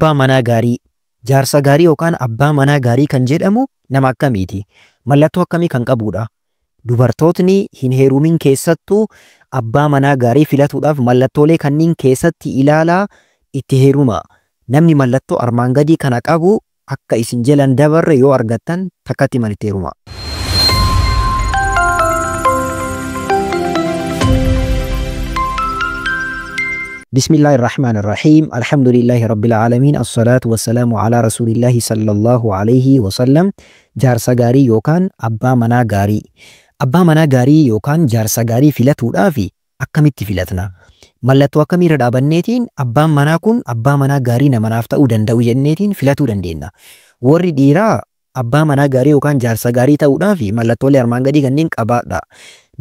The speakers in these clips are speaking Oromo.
abbaa manaa gaarii. Jaarsa gaarii yookaan abbaa manaa gaarii kan jedhamu nama akkamiiti? Mallattoo akkamii kan qabudha? Dubartootni hin heerumin keessattuu abbaa manaa gaarii filatuudhaaf mallattoolee kanneen keessatti ilaalaa itti heeruma. Namni mallattoo armaan gadii kana qabu akka isin jalan dabarre yoo argattan takkatti malitti heeruma. بسم الله الرحمن الرحيم الحمد لله رب العالمين الصلاة والسلام على رسول الله صلى الله عليه وسلم جارسا غاري يوكان أبا منا غاري أبا منا غاري يوكان جارسا غاري فلتو دافي أكمت فلتنا ملتو أكمي ردابنيتين أبا منا كن أبا منا غاري نمنافتا ودندو جنيتين فلتو دندينا ورّي ديرا أبا منا غاري يوكان جارسا غاري تاو دافي ملتو لأرمان غدي غنين قبادا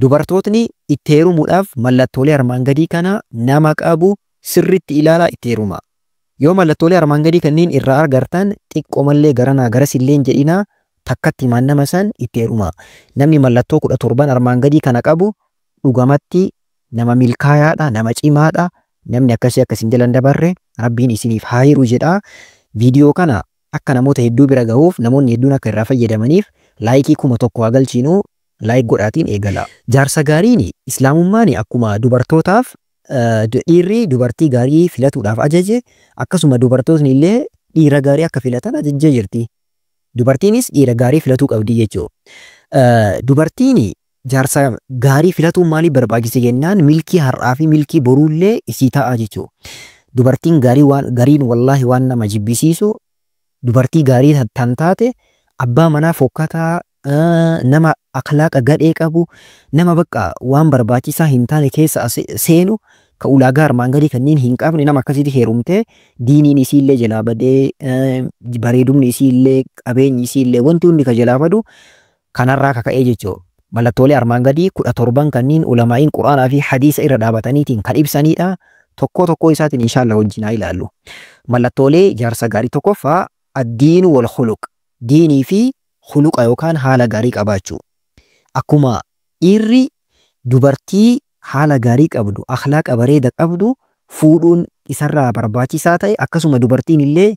dubartootni itti heerumuudhaaf mallattoolee armaan gadii kana nama qabu sirriitti ilaalaa itti heeruma. Yoo mallattoolee armaan gadii kanneen irraa argartan xiqqoo mallee garanaa garas illee hin jedhinaa takkatti himaan nama san itti heeruma. Namni mallattoo 17 armaan gadii kana qabu dhugamatti nama milkaayaadha, nama cimaadha. Namni akkasiin jalan dabarre rabbiin isiniif haa hiru jedha. Viidiyoo kana akka namoota hedduu bira gahuuf namoonni hedduun akka irraa fayyadamaniif laayikii 1000 haa galchinu. Laayik godhaatiin eegala. Jaarsa gaariin islaamummaan akkuma dubartootaaf dhiirri dubartii gaarii filatuudhaaf ajaje akkasuma dubartootni illee dhiira gaarii akka filatan ajajjee jirti. Dubartiinis dhiira gaarii filatuu qabdi jechuudha. Dubartiin jaarsa gaarii filatuun maaliif barbaachise jennaan milkii har'aa fi milkii boruullee isii ta'a jechuudha. Dubartiin gariin wallaahi waan nama jibbisiisu dubartii gaarii tan taate abbaa manaa fokkataa nama akhlaaqa gadhee qabu nama bakka waan barbaachisaa hin taane keessa seenu ka ulaagaa armaan gadii kanneen hin qabne nama akkasitti heerumte diiniin isiillee jalaa badee bareedumni isiillee qabeenyi isiillee wanti hundi ka jalaa badu kanarraa kaka'ee jechuudha. Mallattoolee armaan gadii 17 kanneen ulamaa'iin quraanaa fi hadiisa irra dhaabataniitiin kan ibsanidha. Tokko isaatiin inshaallah wajjin haa ilaallu. Mallattoolee jaarsa gaarii tokkoffaa addiinu wal khuluq diinii fi khuluqa yookaan haala gaarii qabaachuu. Akkuma dhiirri dubartii haala gaarii qabdu, akhlaaqa bareeda qabdu fuudhuun isarraa barbaachisaa ta'e akkasuma dubartiin illee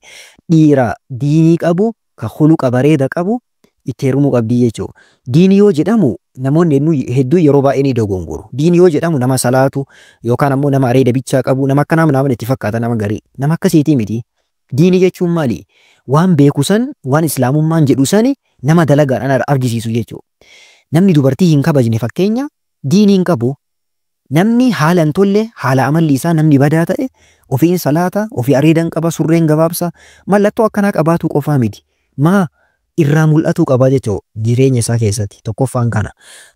dhiira diinii qabu, ka khuluqa bareeda qabu itti heerumuu qabdi jechuudha. Diinii yoo jedhamu namoonni hedduu yeroo baay'ee ni dogongoro. Diinii yoo jedhamu nama salaatu yookaan ammoo nama areeda bichaa qabu, nama akka nama itti fakkaata nama garii. Nama akkasiitii miti. Diinii jechuun maali? Waan beeku san, waan islaamummaan jedhu sani nama dalagaadhaan argisiisu jechuudha. Namni dubartii hin kabajne fakkeenya diinii hin qabu. Namni haala hin tolle haala amalli isaa namni badaa ta'e ofiin salaata, ofii areedan qaba, surreen gabaabsa mallattoo akkanaa qabaatu qofaa miti. Maa irraa mul'atu qaba jechuudha jireenya isaa keessatti tokkoffaan kana.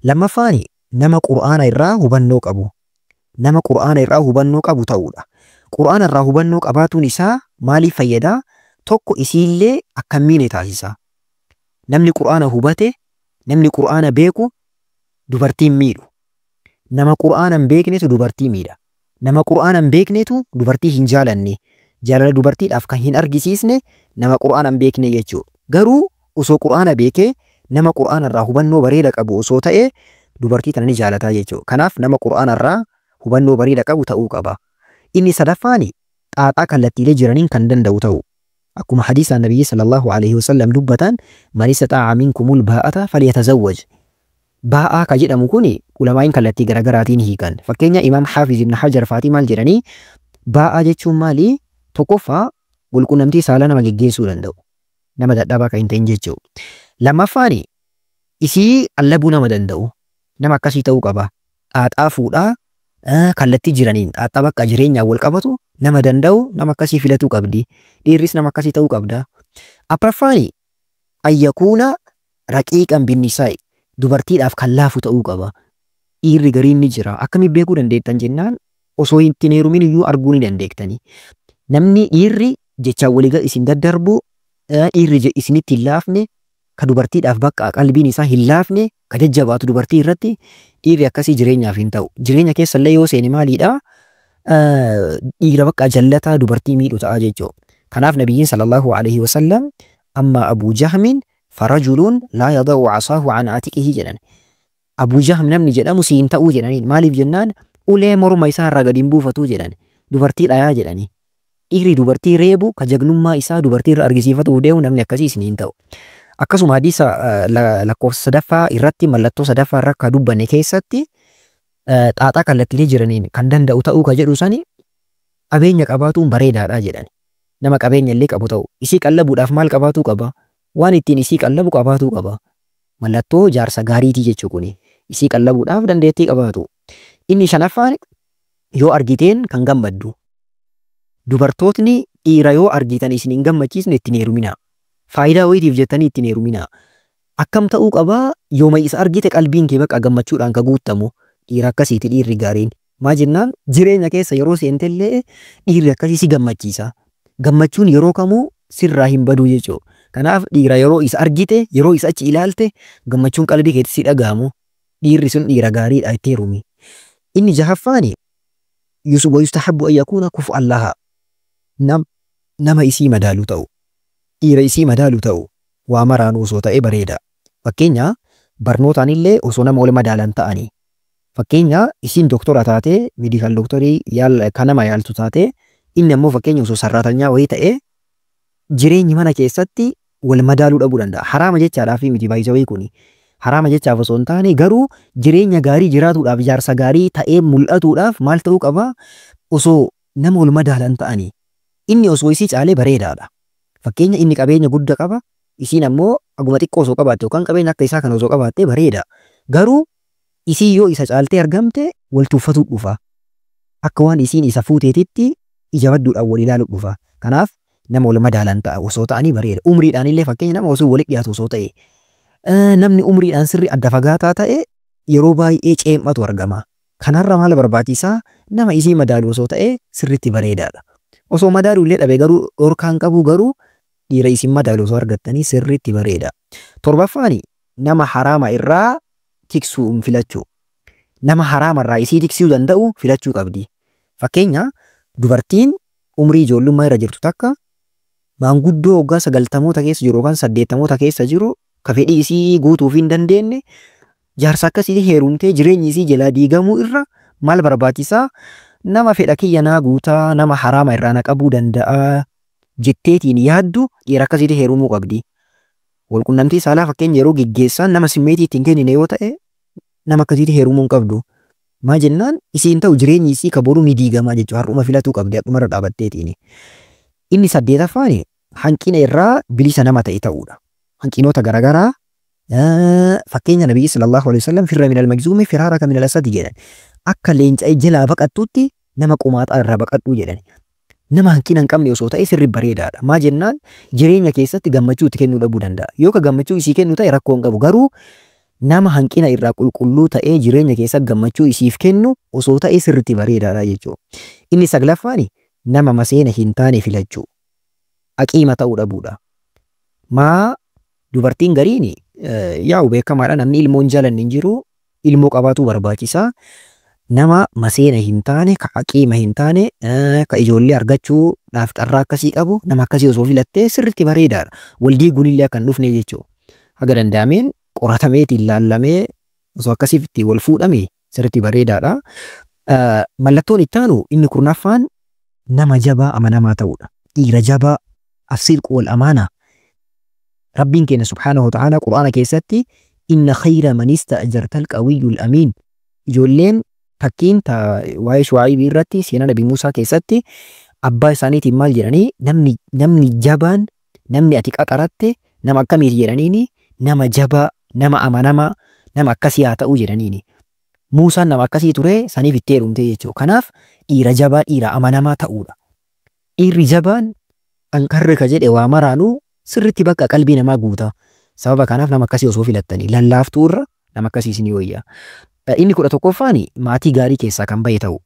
Lammaffaan nama qura'aana irraa hubannoo qabu. Nama qura'aana irraa hubannoo qabu ta'uudha. Qura'aana irraa hubannoo qabaatuun isaa maaliif fayyadaa? Tokko isiillee akkamiin taasisa. Namni qura'aana hubate, namni qura'aana beeku dubartiin miidhu. Nama qura'aana hin beeknetu dubartii miidha. Nama qura'aana hin beeknetu dubartii hin jaalanne. Jaalala dubartiidhaaf kan hin argisiisne nama qura'aana hin beekne jechuudha. Garuu osoo qura'aana beekee nama qura'aana irraa hubannoo bareeda qabu osoo ta'e dubartii tana ni jaalataa jechuudha. Kanaaf nama qura'aana irraa hubannoo bareeda qabu ta'uu qaba. Inni sadaffaan xaaxaa kallattiilee jiraniin kan danda'u ta'u. Akkuma hadiisa Nabiyyi sallallahu alaihi wasallam dubbatan man istataa'a minkumul baa'ata falyatazawwaj. Baa'aa ka jedhamu kun ulamaa'iin kallattii garaagaraatiin hiikan. Fakkeenya Imaam Haafiz ibn Hajar faatii maal jedhanii baa'aa jechuun maali? Tokkoffaa qulqunnamtii saala nama geggeessuu danda'u. Nama dadhabaa kan hin ta'in jechuudha. Lammaffaan isii allabuu nama danda'u. Nama akkasii ta'uu qaba. Xaaxaa fuudhaa kallattii jiraniin xaaxaa bakka jireenyaan wal qabatu nama danda'u nama akkasii filatuu qabdi. Dhiirris nama akkasii ta'uu qabda. Afuraffaan ayyakuuna raqiiqan binnisaa'i dubartiidhaaf kan laafu ta'uu qaba. Dhiirri gariin ni jira. Akkamiin beekuu dandeettan jennaan osoo hin heerumin iyyuu arguu ni dandeektani. Namni dhiirri jechaan walii isin daddarbu dhiirri isinitti hin laafne ka dubartiidhaaf bakka qalbiin isaa hin laafne ka jajjabaatu dubartii irratti dhiirri akkasii jireenyaaf hin ta'u. Jireenya keessallee yoo seeni maaliidha? Dhiira bakka jallataa dubartii miidhu ta'a jechuudha. Kanaaf Nabiyyiin sallallahu alaihi wasallam amma Abu Jahmin farajulun laa yada'u casaahu an atiqihi jedhan. Abu Jahm namni jedhamu siin ta'uu jedhaniin maaliif jennaan ulee morma isaa irraa gadi hin buufatu jedhan. Dubartii dhayaa jedhani. dhiirri dubartii reebu ka jagnummaa isaa dubartii irra argisiifatuuf deemu namni akkasii isiniin ta'u. Akkasuma hadiisa lakkoofsa sadaffaa irratti mallattoo sadaffaa irra akka dubbanne keessatti xaaxaa kallattilee jiraniin kan danda'u ta'uu ka jedhu sani qabeenya qabaatuun bareedaadha jedhan. Nama qabeenya illee qabu ta'u isii qallabuudhaaf maal qabaatuu qaba? Waan ittiin isii qallabu qabaatuu qaba. Mallattoo jaarsa gaariitii jechuu kuni isii qallabuudhaaf dandeettii qabaatu. Inni shanaffaan yoo argiteen kan gammaddu. Dubartootni dhiira yoo argitan isin hin gammachiisne ittiin heeruminaa. Faayidaa wayiitiif jettanii ittiin heeruminaa. Akkam ta'uu qabaa yooma isa argite qalbiin kee bakka gammachuudhaan ka guutamu dhiira akkasiiti dhiirri gaariin. Maa jennaan jireenya keessa yeroo seentellee dhiirri akkasii si gammachiisa. Gammachuun yeroo kamuu sirraa hin baduu jechuudha. Kanaaf dhiira yeroo isa argite yeroo isa achi ilaalte gammachuun qalbii keetti si dhagaamu. Dhiirri sun dhiira gaariidha itti heerumi. Inni jahaffaani yustahabbu an yakuuna kufu'an lahaa. Nama isii madaalu ta'u. Dhiira isii madaalu ta'u waa maraanuu osoo ta'e bareeda. Fakkeenya barnootaan illee osoo nama wal madaalan ta'anii. Fakkeenya isiin doktora taate meedikaal doktorii kan nama yaaltu taate inni ammoo fakkeenya osoo sarraatanyaa wayii ta'e jireenyi mana keessatti wal madaaluu dhabuu danda'a. Haraama jechaadhaaf miti baay'isa wayii kuni. Haraama jechaaf osoo hin taane garuu jireenya gaarii jiraatuudhaaf jaarsa gaarii ta'ee mul'atuudhaaf maal ta'uu qaba osoo nama wal madaalan ta'anii. Inni osoo isii caalee bareedaadha. Fakkeenya inni qabeenya guddaa qaba isiin ammoo aguma xiqqoo osoo qabaatte yookaan qabeenya akka isaa kan osoo qabaatte bareeda. Garuu isii yoo isa caaltee argamte wal tuffatu dhufa. Akka waan isiin isa fuuteetitti ija badduudhaan wal ilaalu dhufa. Kanaaf nama wal madaalan ta'a osoo ta'anii bareeda. Umriidhaan illee fakkeenya nama osoo walitti dhiyaatu osoo ta'e. Namni umriidhaan sirri adda fagaataa ta'e yeroo baay'ee ceematu argama. Kanarra maal barbaachisaa nama isii madaalu osoo ta'e sirritti bareedaadha. Osoo madaalu illee dhabe garuu dhorkaan qabu garuu dhiira isin madaalu osoo argattanii sirritti bareeda. Torbaffaani nama haraama irraa tiksuu hin filachuu. Nama haraama irraa isii tiksuu danda'u filachuu qabdi. Fakkeenya dubartiin umrii ijoollummaa irra jirtu takka maanguddoo waggaa 90 keessa jiru yookaan 80 keessa jiru ka fedhii isii guutuuf hin dandeenye jaarsa akkasii heerumtee jireenyi isii jalaa diigamuu irra maal barbaachisaa nama fedha kiyya naa guutaa nama haraama irraa na qabuu danda'a jetteetiin yaaddu dhiira akkasii heerumuu qabdi. Walqunnamtii saalaa fakkeenya yeroo geggeessan nama simmeetii ittiin kennine yoo ta'e nama akkasii heerumuu hin qabdu. Maa jennaan isiin ta'u jireenyi isii ka boruu ni diigamaa jechuudha. Har'uma filatuu qabdi har'uma irra dhaabbatteetiin. Inni 8ffaan hanqina irraa bilisa nama ta'e ta'uudha. Hanqinoota garaagaraa fakkeenya Nabii sallallahu alaihi wasallam firra minal magzuumi firaaraka minal asadi jedhan. Akka leenca'ee jalaa baqattuutti nama qumaaxaa irraa baqadhuu jedhan. Nama hanqina hin qabne osoo ta'e sirri bareedaadha. Maa jennaan jireenya keessatti gammachuu itti kennuu dhabuu danda'a. Yoo ka gammachuu isii kennu ta'e rakkoo hin qabu. Garuu nama hanqina irraa qulqulluu ta'ee jireenya keessatti gammachuu isiif kennu osoo ta'e sirritti bareedaadha jechuudha. Inni 9ffaan nama maseena hin taane filachuu. Aqiima ta'uu dhabuudha. Maa dubartiin gariin yaa'u beekamaadha namni ilmoon jalan hin jiru ilmoo qabaatu barbaachisa. Nama maseena hin taane ka aqiima hin taane ka ijoollee argachuudhaaf carraa akkasii qabu nama akkasii osoo filattee sirritti bareedaadha. Waldiiguun illee akka hin dhufne jechuudha. Haga danda'ameen qoratameetiin ilaallamee osoo akkasitti wal fuudhame sirritti bareedaadha. Mallattoon itti aanu inni 9ffaan nama jabaa amanamaa ta'uudha. Dhiira jabaa as-sidqu wal amaana. Rabbiin keenya subhaanahu wa ta'ala Qur'aana keessatti inna khayra man ista'jarta al-qawiyyul amiin. Ijoolleen fakkiin waa'ee Shu'aybii irratti seenaa Nabii Muusaa keessatti abbaa isaaniitiin maal jedhanii namni jabaan namni ati qaxaratte nama akkamiiti jedhaniini nama jabaa nama amanamaa nama akkasii haa ta'uu jedhaniini. Muusaan nama akkasii ture saniif itti heerumte jechuudha. Kanaaf dhiira jabaa dhiira amanamaa ta'uudha. Dhiirri jabaan ankarre ka jedhe waa maraanuu sirritti bakka qalbii namaa guuta. Sababa kanaaf nama akkasii osoo filattanii lallaaftuu irra nama akkasii isinii wayya. Inni 11ffaan maatii gaarii keessaa kan bahe ta'u.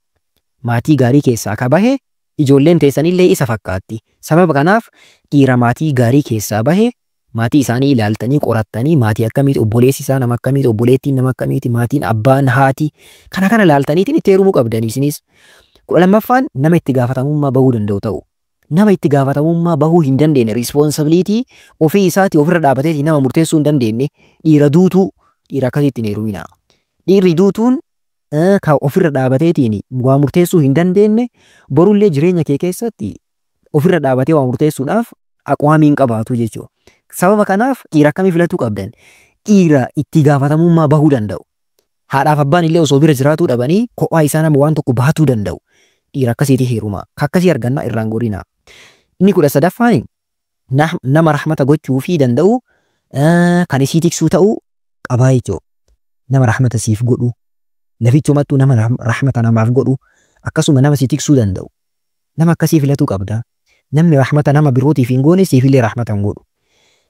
Maatii gaarii keessaa ka bahe ijoolleen teessanillee isa fakkaatti. Sababa kanaaf dhiira maatii gaarii keessaa bahe maatii isaanii ilaaltanii qorattanii maatii akkamiiti obboleessi isaa nama akkamiiti obboleettiin nama akkamiiti maatiin abbaan haati kana ilaaltaniitiin itti heerumuu qabdanii isinis. 12ffaan nama itti gaafatamummaa bahuu danda'u ta'u. Nama itti gaafatamummaa bahuu hin dandeenye responsibilitii ofii isaati ofirra dhaabateeti nama murteessuu hin dandeenye dhiira duutuu dhiira akkasitti hin heerumina. Dhiirri duutuun ka ofirra dhaabateetiin waa murteessuu hin dandeenye borullee jireenya kee keessatti ofirra dhaabatee waa murteessuudhaaf aqwaamiin qabaatu jechuudha. Sababa kanaaf dhiira akkamii filatuu qabdan? Dhiira itti gaafatamummaa bahuu danda'u. Haadhaaf abbaan illee osoo bira jiraatuu dhabanii kophaa isaa nama waan tokko baatuu danda'u. Dhiira akkasiitii heerumaa. Akkasii argannaa irraan gorinaa. Inni 13ffaan nama rahmata gochuu fi danda'u kan isii tiksuu ta'uu qabaa jechuudha. Nama rahmata siif godhu. Lafichumattuu nama rahmata namaaf godhu. Akkasuma nama si tiksuu danda'u. Nama akkasii filatuu qabda. Namni rahmata nama birootiif hin goone siifillee rahmata hin godhu.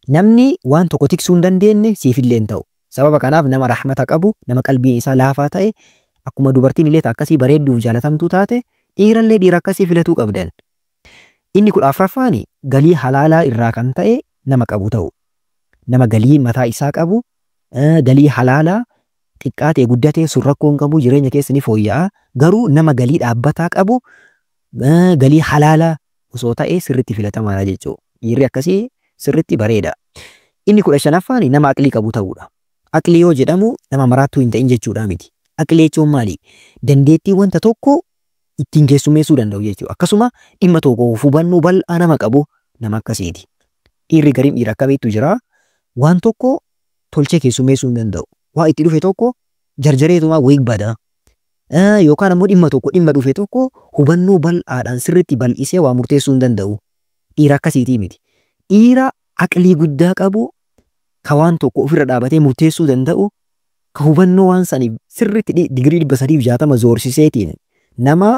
Namni waan tokko tiksuu hin dandeenye siifillee hin ta'u. Sababa kanaaf nama rahmata qabu, nama qalbiin isaa laafaa ta'e, akkuma dubartiin illee akkasii bareedduuf jaalatamtuu taate, dhiirallee dhiira akkasii filatuu qabdan. Inni 14ffaan galii halaalaa irraa kan ta'e nama qabu ta'u. Nama galii mataa isaa qabu, galii halaalaa xiqqaatee guddatee sun rakkoon qabu jireenya keessa ni fooyya'a. Garuu nama galii dhaabbataa qabu, galii halaalaa osoo ta'e sirritti filatamaadha jechuudha. Dhiirri akkasii sirritti bareeda. Inni 15ffaan nama aqlii qabu ta'uudha. Aqlii yoo jedhamu nama maraattuu hin ta'in jechuudha miti. Aqlii jechuun maali? Dandeettii wanta tokko ittiin keessummeessuu danda'u jechuudha. Akkasuma dhimma tokko hubannoo bal'aa nama qabu nama akkasiiti. Dhiirri gariin dhiira akkamiitu jira? Waan tokko tolchee keessummeessuu hin danda'u. Waa itti dhufe tokko jarjareetumaa wayii bada. Yookaan ammoo dhimma tokko dhimma dhufe tokko hubannoo bal'aadhaan sirritti bal'isee waa murteessuu hin danda'u. Dhiira akkasiitii miti. Dhiira aqlii guddaa qabu ka waan tokko ofirra dhaabatee murteessuu danda'u ka hubannoo waan saniif sirritti digirii 360 zoorsiseetiin nama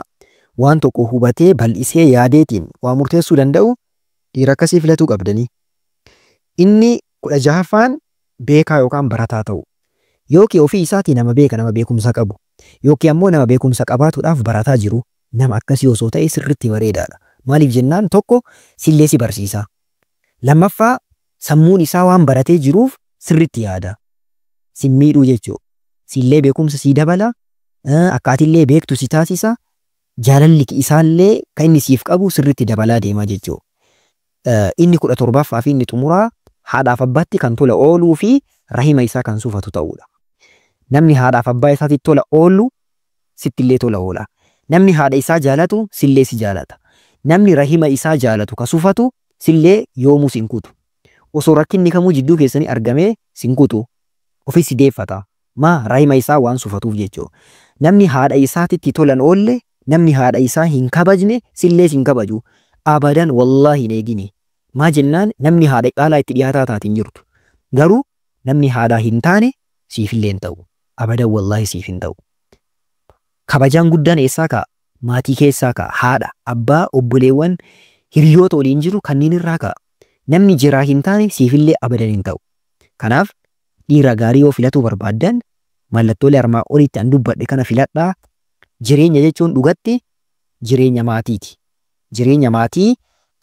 waan tokko hubatee bal'isee yaadeetiin waa murteessuu danda'u dhiira akkasii filatuu qabdanii. Inni 16ffaan beekaa yookaan barataa ta'u. Yookiin ofii isaatii nama beeka nama beekumsa qabu. Yookiin ammoo nama beekumsa qabaatuudhaaf barataa jiru nama akkasii osoo ta'e sirritti bareedaadha. Maaliif jennaan tokko sillee si barsiisa. Lammaffaa sammuun isaa waan baratee jiruuf sirritti yaada. Si miidhuu jechuudha. Sillee beekumsa si dabala. Akkaatillee beektu si taasisa. Jaalalli isaallee kan inni siif qabu sirritti dabalaa deemaa jechuudha. Inni 17ffaa fi inni xumuraa haadhaaf abbaatti kan tola ooluu fi rahima isaa kan sufatu ta'uudha. Namni haadhaaf abbaa isaatti tola oolu sittillee tola oola. Namni haadha isaa jaalatu sillee si jaalata. Namni rahima isaa jaalatu ka sufatu sillee yoomuu sin kutu. Osoo rakkinni kamuu jidduu keessanii argamee sin kutu. Ofii si deeffata. Maa rahima isaa waan sufatuuf jechuudha. Namni haadha isaatitti tolan oolle namni haadha isaa hin kabajne sillee sin kabaju. Abadan wallaahi hin eegine. Maa jennaan namni haadha caalaa itti dhiyaataa taatiin jirtu. Garuu namni haadhaa hin taane siifillee hin ta'u. Abadan wallaahi siif hin ta'u. Kabajaan guddaan eessaa ka'a? Maatii keessaa ka'a. Haadha, abbaa, obboleewwan, hiriyoota waliin jiru kanneen irraa ka'a. Namni jiraa hin taane siifillee abadan hin ta'u. Kanaaf dhiira gaarii yoo filatuu barbaaddan mallattoolee armaa olitti an dubbadhe kana filadhaa. Jireenya jechuun dhugatti jireenya maatiiti. Jireenya maatii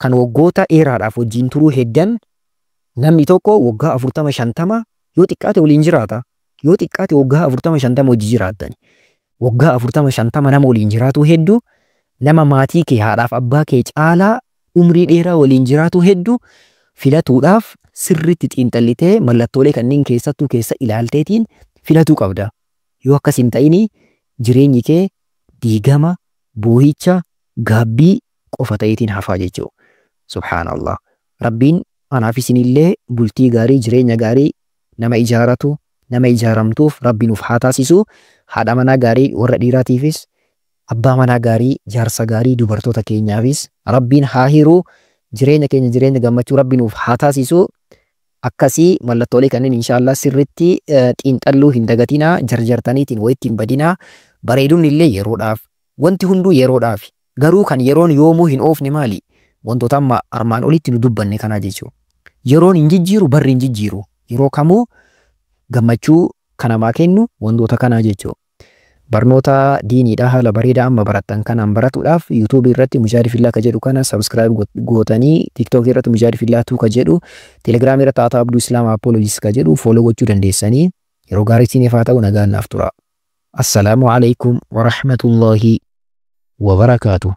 kan waggoota dheeraadhaaf wajjin turuu heddan namni tokko waggaa 40-50 yoo xiqqaate waliin jiraata. Yoo xiqqaate waggaa 40-50 wajji jiraatani. Waggaa 40-50 nama waliin jiraatu hedduu nama maatii kee haadhaaf abbaa kee caalaa umrii dheeraa waliin jiraatu hedduu filatuudhaaf sirritti xiinxallitee mallattoolee kanneen keessattuu keessa ilaalteetiin filatuu qabda. Yoo akkas hin ta'ini jireenyi kee diigama, boohicha, gaabbii qofa ta'eetiin hafaa jechuudha. Subhaanallah. Rabbiin anaaf isinillee bultii gaarii jireenya gaarii nama ijaaratu nama ijaaramtuuf Rabbi nuuf haa taasisu. Haadha manaa gaarii warra dhiiraatiifis abbaa manaa gaarii jaarsa gaarii dubartoota keenyaafis Rabbiin haa hiru. Jireenya keenya jireenya gammachuu Rabbi nuuf haa taasisu. Akkasii mallattoolee kanneen inshaallah sirritti xiinxalluu hin dagatinaa jarjartaniitiin wayitti hin badinaa. Bareeduun illee yeroodhaaf wanti hunduu yeroodhaaf garuu kan yeroon yoomuu hin oofne maali? Wantoota amma armaan olitti nu dubbanne kana jechuudha. Yeroon hin jijjiiru barri hin jijjiiru. Yeroo kamuu gammachuu kanamaa kennu wantoota kanaa jechuudha. Barnoota diiniidhaa haala bareedaa amma barattan kanaan baratuudhaaf YouTube irratti Mujaahid Fillah ka jedhu kana subscribe gootanii TikTok irratti Mujaahid Fillah ka jedhu Telegram irratti Ata Abduu Islaam Apologies ka jedhu follow gochuu dandeessanii yeroo gaarii isiniif haa ta'u nagaan naaf tura. Assalaamu alaikum wa rahmatullahi wa barakaatuh.